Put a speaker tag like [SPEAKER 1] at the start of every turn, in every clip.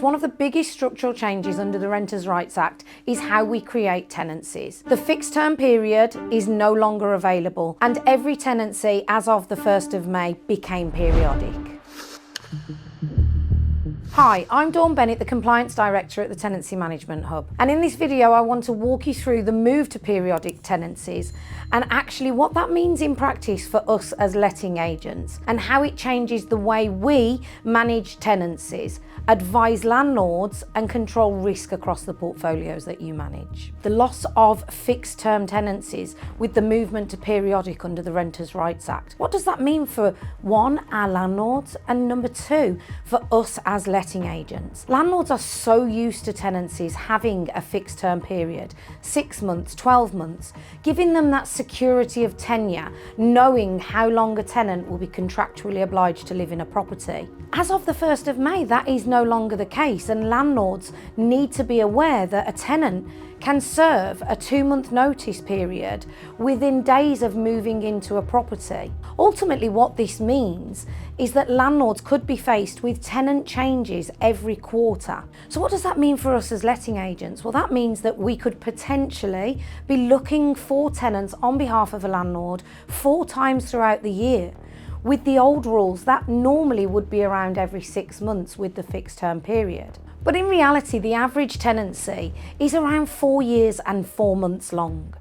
[SPEAKER 1] One of the biggest structural changes under the Renters' Rights Act is how we create tenancies. The fixed term period is no longer available, and every tenancy as of the 1st of May became periodic. Hi, I'm Bennett, the Compliance Director at the Tenancy Management Hub. And in this video, I want to walk you through the move to periodic tenancies and actually what that means in practice for us as letting agents and how it changes the way we manage tenancies, advise landlords and control risk across the portfolios that you manage. The loss of fixed term tenancies with the movement to periodic under the Renters' Rights Act. What does that mean for one, our landlords, and number two, for us as letting agents? Landlords are so used to tenancies having a fixed term period, 6 months, 12 months, giving them that security of tenure, knowing how long a tenant will be contractually obliged to live in a property. As of the 1st of May, that is no longer the case, and landlords need to be aware that a tenant can serve a 2-month notice period within days of moving into a property. Ultimately, what this means is that landlords could be faced with tenant changes every quarter. So what does that mean for us as letting agents? Well, that means that we could potentially be looking for tenants on behalf of a landlord 4 times throughout the year. With the old rules, that normally would be around every 6 months with the fixed term period. But in reality, the average tenancy is around 4 years and 4 months long.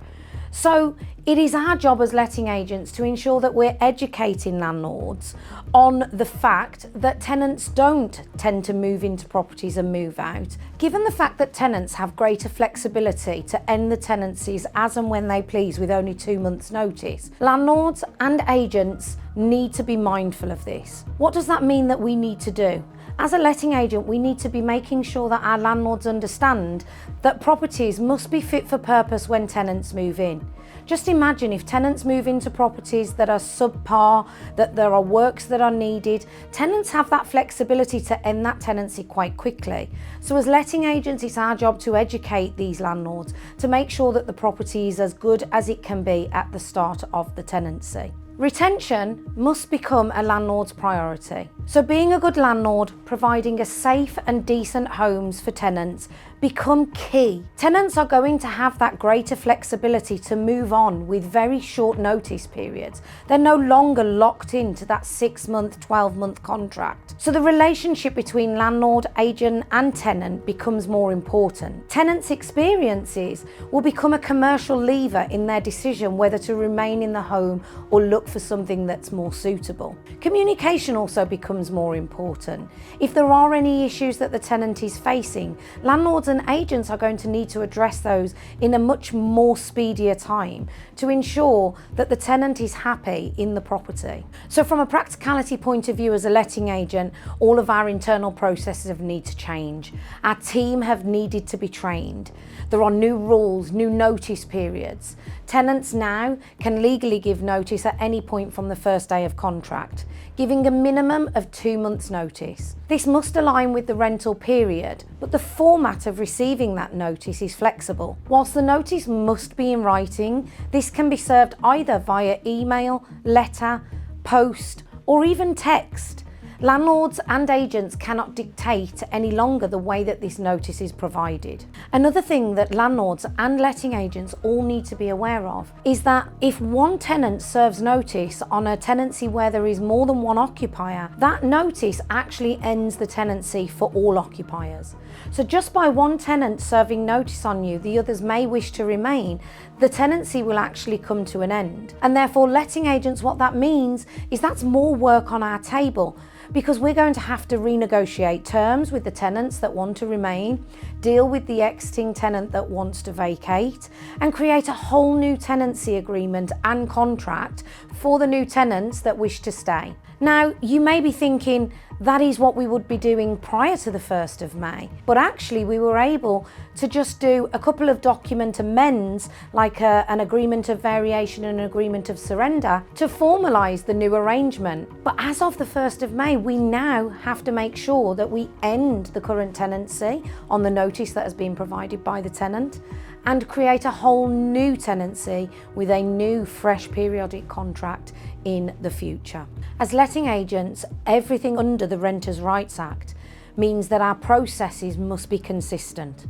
[SPEAKER 1] So it is our job as letting agents to ensure that we're educating landlords on the fact that tenants don't tend to move into properties and move out. Given the fact that tenants have greater flexibility to end the tenancies as and when they please with only 2 months' notice, landlords and agents need to be mindful of this. What does that mean that we need to do? As a letting agent, we need to be making sure that our landlords understand that properties must be fit for purpose when tenants move in. Just imagine if tenants move into properties that are subpar, that there are works that are needed. Tenants have that flexibility to end that tenancy quite quickly. So as letting agents, it's our job to educate these landlords to make sure that the property is as good as it can be at the start of the tenancy. Retention must become a landlord's priority. So being a good landlord, providing a safe and decent homes for tenants become key. Tenants are going to have that greater flexibility to move on with very short notice periods. They're no longer locked into that 6-month, 12-month contract. So the relationship between landlord, agent and tenant becomes more important. Tenants' experiences will become a commercial lever in their decision whether to remain in the home or look for something that's more suitable. Communication also becomes more important. If there are any issues that the tenant is facing, landlords and agents are going to need to address those in a much more speedier time to ensure that the tenant is happy in the property. So from a practicality point of view as a letting agent, all of our internal processes have need to change. Our team have needed to be trained. There are new rules, new notice periods. Tenants now can legally give notice at any point from the first day of contract, giving a minimum of 2 months' notice. This must align with the rental period, but the format of receiving that notice is flexible. Whilst the notice must be in writing, this can be served either via email, letter, post, or even text. Landlords and agents cannot dictate any longer the way that this notice is provided. Another thing that landlords and letting agents all need to be aware of is that if one tenant serves notice on a tenancy where there is more than one occupier, that notice actually ends the tenancy for all occupiers. So just by one tenant serving notice on you, the others may wish to remain, the tenancy will actually come to an end. And therefore, letting agents, what that means is that's more work on our table, because we're going to have to renegotiate terms with the tenants that want to remain, deal with the exiting tenant that wants to vacate, and create a whole new tenancy agreement and contract for the new tenants that wish to stay. Now, you may be thinking that is what we would be doing prior to the 1st of May, but actually we were able to just do a couple of document amends, like an agreement of variation and an agreement of surrender, to formalise the new arrangement. But as of the 1st of May, we now have to make sure that we end the current tenancy on the notice that has been provided by the tenant and create a whole new tenancy with a new fresh periodic contract in the future. As letting agents, everything under the Renters' Rights Act means that our processes must be consistent.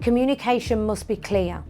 [SPEAKER 1] Communication must be clear.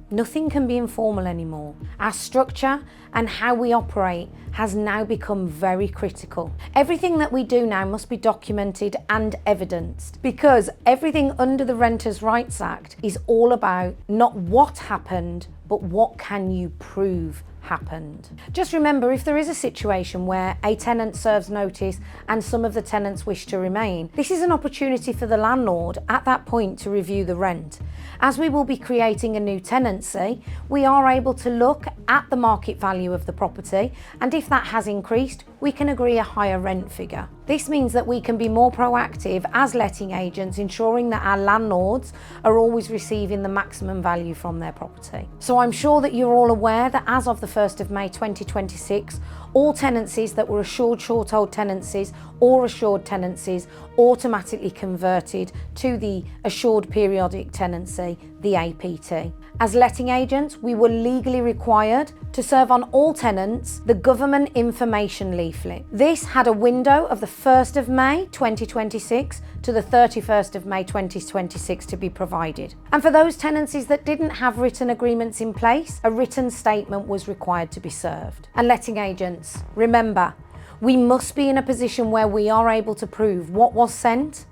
[SPEAKER 1] Nothing can be informal anymore. Our structure and how we operate has now become very critical. Everything that we do now must be documented and evidenced, because everything under the Renters' Rights Act is all about not what happened, but what can you prove happened. Just remember, if there is a situation where a tenant serves notice and some of the tenants wish to remain, this is an opportunity for the landlord at that point to review the rent. As we will be creating a new tenancy, we are able to look at the market value of the property, and if that has increased, we can agree a higher rent figure. This means that we can be more proactive as letting agents, ensuring that our landlords are always receiving the maximum value from their property. So I'm sure that you're all aware that as of the 1st of May 2026, all tenancies that were assured short-hold tenancies or assured tenancies automatically converted to the assured periodic tenancy, the APT. As letting agents, we were legally required to serve on all tenants the government information leaflet. This had a window of the 1st of May 2026 to the 31st of May 2026 to be provided. And for those tenancies that didn't have written agreements in place, a written statement was required to be served. And letting agents, remember, we must be in a position where we are able to prove what was sent,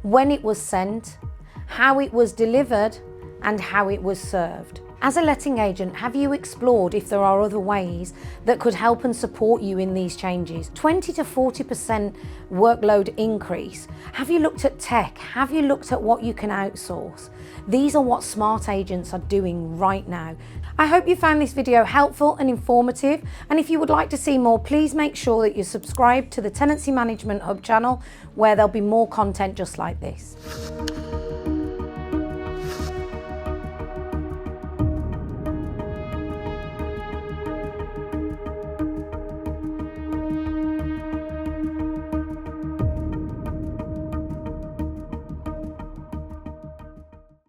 [SPEAKER 1] when it was sent, how it was delivered, and how it was served. As a letting agent, have you explored if there are other ways that could help and support you in these changes? 20 to 40% workload increase. Have you looked at tech? Have you looked at what you can outsource? These are what smart agents are doing right now. I hope you found this video helpful and informative, and if you would like to see more, please make sure that you're subscribed to the Tenancy Management Hub channel, where there'll be more content just like this.